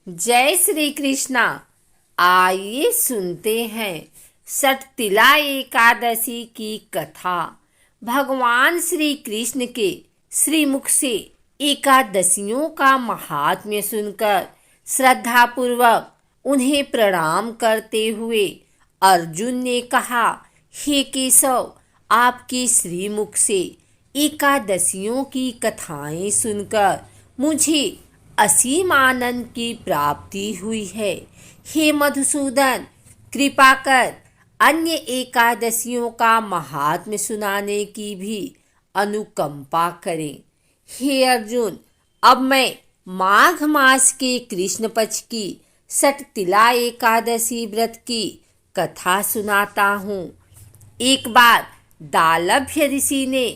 जय श्री कृष्णा। आइए सुनते हैं सटतिला एकादशी की कथा। भगवान श्री कृष्ण के श्रीमुख से एकादशियों का महात्म्य सुनकर श्रद्धापूर्वक उन्हें प्रणाम करते हुए अर्जुन ने कहा, हे केशव, आपके श्रीमुख से एकादशियों की कथाएं सुनकर मुझे असीम आनंद की प्राप्ति हुई है। हे मधुसूदन, कृपा कर अन्य एकादशियों का महात्म्य सुनाने की भी अनुकंपा करें। हे अर्जुन, अब मैं माघ मास के कृष्ण पक्ष की सटतिला एकादशी व्रत की कथा सुनाता हूँ। एक बार दालभ्य ऋषि ने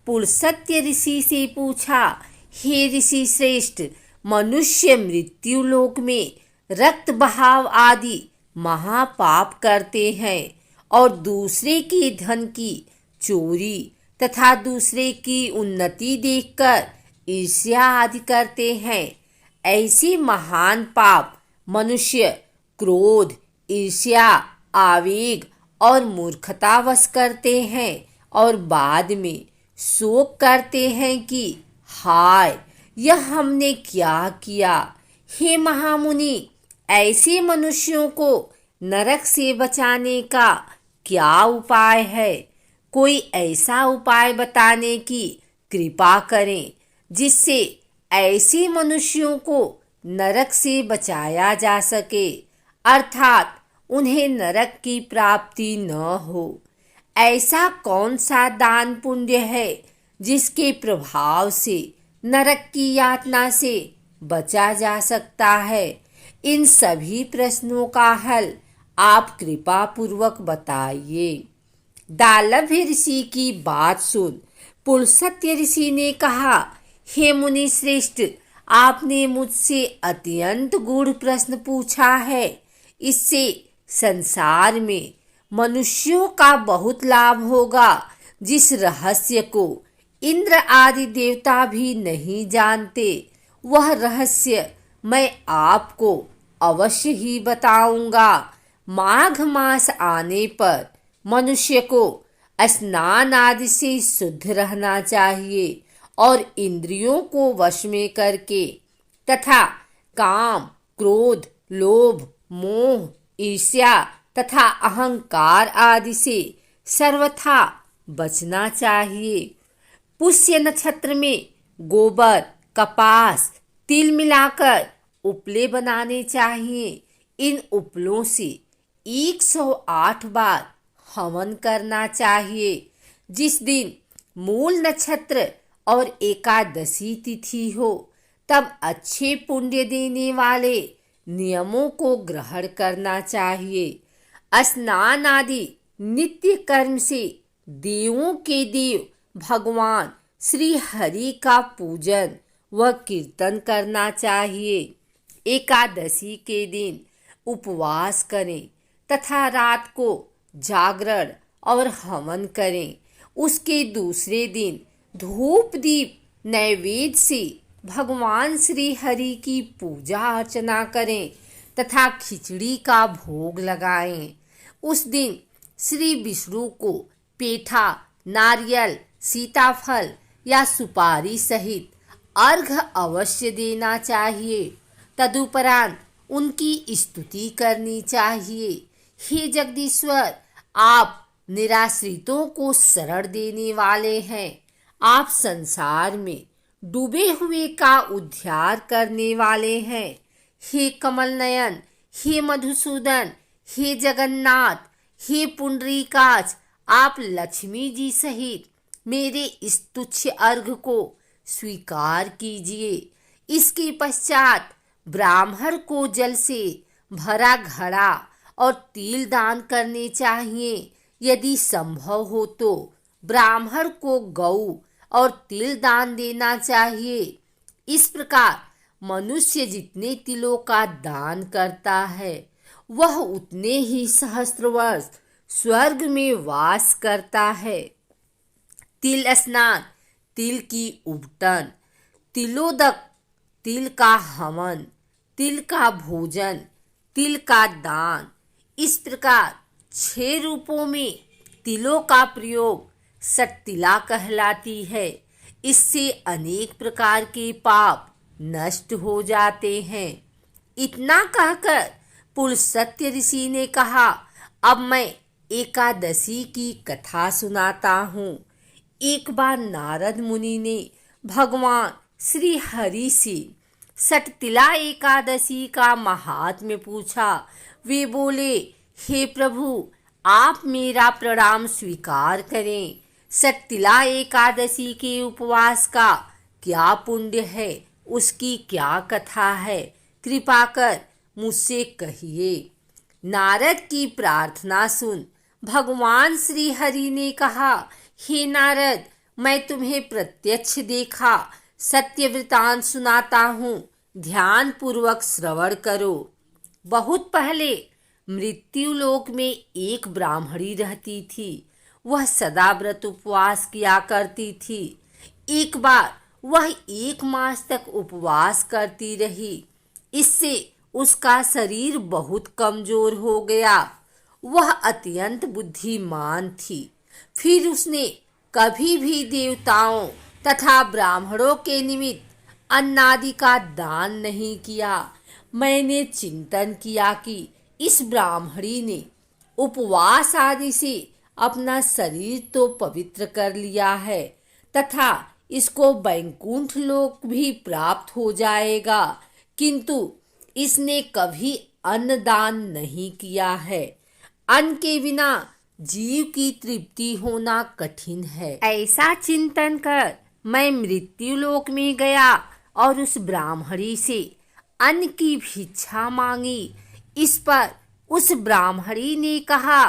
पुलस्त्य ऋषि से पूछा, हे ऋषि श्रेष्ठ, मनुष्य मृत्यु लोक में रक्त बहाव आदि महापाप करते हैं और दूसरे के धन की चोरी तथा दूसरे की उन्नति देखकर ईर्ष्या आदि करते हैं। ऐसे महान पाप मनुष्य क्रोध, ईर्ष्या, आवेग और मूर्खतावश करते हैं और बाद में शोक करते हैं कि हाय, यह हमने क्या किया। हे महामुनि, ऐसे मनुष्यों को नरक से बचाने का क्या उपाय है? कोई ऐसा उपाय बताने की कृपा करें जिससे ऐसे मनुष्यों को नरक से बचाया जा सके, अर्थात उन्हें नरक की प्राप्ति न हो। ऐसा कौन सा दान पुण्य है जिसके प्रभाव से नरक की यातना से बचा जा सकता है? इन सभी प्रश्नों का हल आप कृपा पूर्वक बताइए। दालभ्य ऋषि की बात सुन पुलस्त्य ऋषि ने कहा, हे मुनि श्रेष्ठ, आपने मुझसे अत्यंत गूढ़ प्रश्न पूछा है। इससे संसार में मनुष्यों का बहुत लाभ होगा, जिस रहस्य को इंद्र आदि देवता भी नहीं जानते। वह रहस्य मैं आपको अवश्य ही बताऊंगा। माघ मास आने पर मनुष्य को स्नान आदि से शुद्ध रहना चाहिए और इंद्रियों को वश में करके तथा काम, क्रोध, लोभ, मोह, ईर्ष्या तथा अहंकार आदि से सर्वथा बचना चाहिए। पुष्य नक्षत्र में गोबर, कपास, तिल मिलाकर उपले बनाने चाहिए। इन उपलों से 108 बार हवन करना चाहिए। जिस दिन मूल नक्षत्र और एकादशी तिथि हो, तब अच्छे पुण्य देने वाले नियमों को ग्रहण करना चाहिए। स्नान आदि नित्य कर्म से देवों के देव भगवान श्री हरि का पूजन व कीर्तन करना चाहिए। एकादशी के दिन उपवास करें तथा रात को जागरण और हवन करें। उसके दूसरे दिन धूप दीप नैवेद्य से भगवान श्री हरि की पूजा अर्चना करें तथा खिचड़ी का भोग लगाएं। उस दिन श्री विष्णु को पेठा, नारियल, सीताफल या सुपारी सहित अर्घ्य अवश्य देना चाहिए। तदुपरांत उनकी स्तुति करनी चाहिए। हे जगदीश्वर, आप निराश्रितों को शरण देने वाले हैं। आप संसार में डूबे हुए का उद्धार करने वाले हैं। हे कमल नयन, हे मधुसूदन, हे जगन्नाथ, हे पुंडरीकाक्ष, आप लक्ष्मी जी सहित मेरे इस तुच्छ अर्घ्य को स्वीकार कीजिए। इसके पश्चात ब्राह्मण को जल से भरा घड़ा और तिल दान करने चाहिए। यदि संभव हो तो ब्राह्मण को गौ और तिल दान देना चाहिए। इस प्रकार मनुष्य जितने तिलों का दान करता है, वह उतने ही सहस्त्र वर्ष स्वर्ग में वास करता है। तिल स्नान, तिल की उबटन, तिलोदक, तिल का हवन, तिल का भोजन, तिल का दान। इस प्रकार 6 रूपों में तिलों का प्रयोग सटतिला कहलाती है। इससे अनेक प्रकार के पाप नष्ट हो जाते हैं। इतना कहकर पुलस्त्य ऋषि ने कहा, अब मैं एकादशी की कथा सुनाता हूँ। एक बार नारद मुनि ने भगवान श्री हरि से सटतिला एकादशी का महात्म्य पूछा। वे बोले, हे प्रभु, आप मेरा प्रणाम स्वीकार करें। सटतिला एकादशी के उपवास का क्या पुण्य है, उसकी क्या कथा है, कृपा कर मुझसे कहिए। नारद की प्रार्थना सुन भगवान श्री हरि ने कहा, हे नारद, मैं तुम्हें प्रत्यक्ष देखा सत्य वृतांत सुनाता हूँ, ध्यान पूर्वक श्रवण करो। बहुत पहले मृत्यु लोक में एक ब्राह्मणी रहती थी। वह सदा व्रत उपवास किया करती थी। एक बार वह 1 मास तक उपवास करती रही। इससे उसका शरीर बहुत कमजोर हो गया। वह अत्यंत बुद्धिमान थी। फिर उसने कभी भी देवताओं तथा ब्राह्मणों के निमित्त अन्नादि का दान नहीं किया। मैंने चिंतन किया कि इस ब्राह्मणी ने उपवास आदि से अपना शरीर तो पवित्र कर लिया है तथा इसको वैकुंठ लोक भी प्राप्त हो जाएगा, किंतु इसने कभी अन्न दान नहीं किया है। अन्न के बिना जीव की तृप्ति होना कठिन है। ऐसा चिंतन कर मैं मृत्यु लोक में गया और उस ब्राह्मणी से अन्न की भिक्षा मांगी। इस पर उस ब्राह्मणी ने कहा,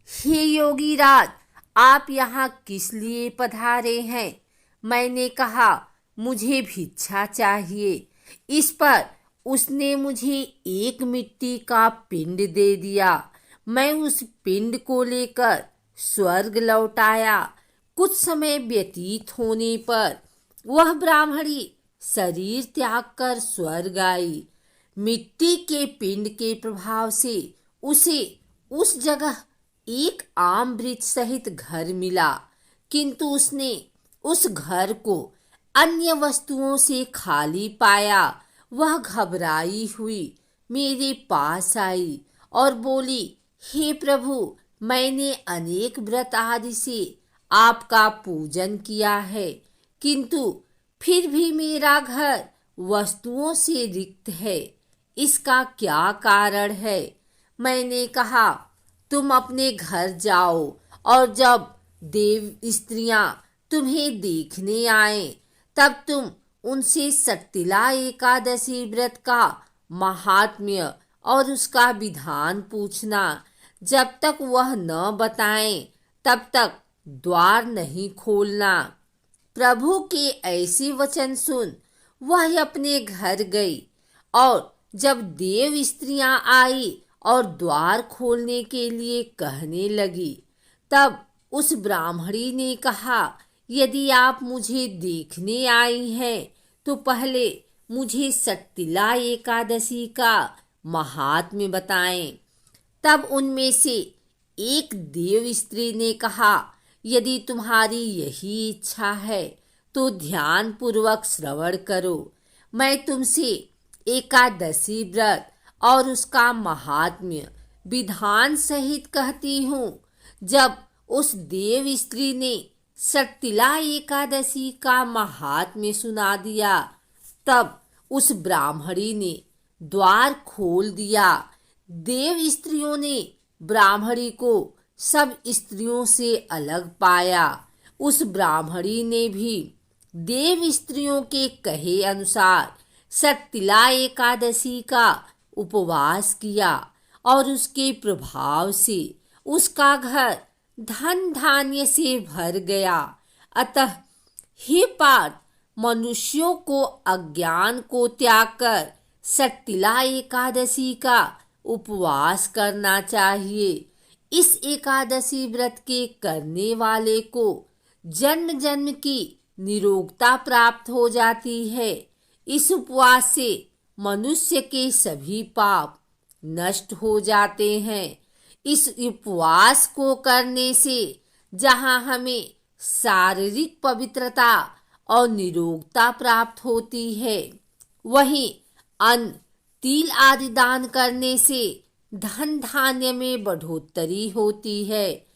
हे योगी राज, आप यहाँ किस लिए पधारे हैं? मैंने कहा, मुझे भिक्षा चाहिए। इस पर उसने मुझे एक मिट्टी का पिंड दे दिया। मैं उस पिंड को लेकर स्वर्ग लौट आया। कुछ समय व्यतीत होने पर वह ब्राह्मणी शरीर त्याग कर स्वर्ग आई। मिट्टी के पिंड के प्रभाव से उसे उस जगह एक आम वृक्ष सहित घर मिला, किंतु उसने उस घर को अन्य वस्तुओं से खाली पाया। वह घबराई हुई मेरे पास आई और बोली, हे प्रभु, मैंने अनेक व्रत आदि से आपका पूजन किया है, किंतु फिर भी मेरा घर वस्तुओं से रिक्त है। इसका क्या कारण है? मैंने कहा, तुम अपने घर जाओ और जब देव स्त्रियां तुम्हें देखने आए तब तुम उनसे सटतिला एकादशी व्रत का महात्म्य और उसका विधान पूछना। जब तक वह न बताएं तब तक द्वार नहीं खोलना। प्रभु के ऐसे वचन सुन वह अपने घर गई और जब देव स्त्रियां आई और द्वार खोलने के लिए कहने लगी, तब उस ब्राह्मणी ने कहा, यदि आप मुझे देखने आई हैं तो पहले मुझे सटतिला एकादशी का महात्म्य बताएं। तब उनमें से एक देव स्त्री ने कहा, यदि तुम्हारी यही इच्छा है तो ध्यान पूर्वक श्रवण करो। मैं तुमसे एकादशी व्रत और उसका महात्म्य विधान सहित कहती हूँ। जब उस देव स्त्री ने सटतिला एकादशी का महात्म्य सुना दिया, तब उस ब्राह्मणी ने द्वार खोल दिया। देव स्त्रियों ने ब्राह्मणी को सब स्त्रियों से अलग पाया। उस ब्राह्मणी ने भी देव स्त्रियों के कहे अनुसार सटतिला एकादशी का उपवास किया और उसके प्रभाव से उसका घर धन धान्य से भर गया। अतः हे पार्थ, मनुष्यों को अज्ञान को त्याग कर सटतिला एकादशी का उपवास करना चाहिए। इस एकादशी व्रत के करने वाले को जन्म जन्म की निरोगता प्राप्त हो जाती है। इस उपवास से मनुष्य के सभी पाप नष्ट हो जाते हैं। इस उपवास को करने से जहाँ हमें शारीरिक पवित्रता और निरोगता प्राप्त होती है, वहीं अन्न, तिल आदि दान करने से धन धान्य में बढ़ोतरी होती है।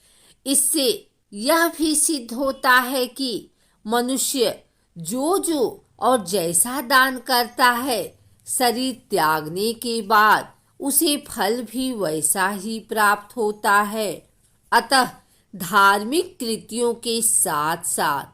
इससे यह भी सिद्ध होता है कि मनुष्य जो जो और जैसा दान करता है, शरीर त्यागने के बाद उसे फल भी वैसा ही प्राप्त होता है। अतः धार्मिक कृतियों के साथ साथ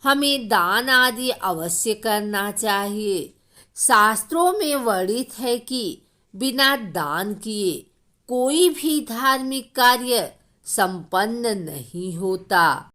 हमें दान आदि अवश्य करना चाहिए। शास्त्रों में वर्णित है कि बिना दान किए कोई भी धार्मिक कार्य संपन्न नहीं होता।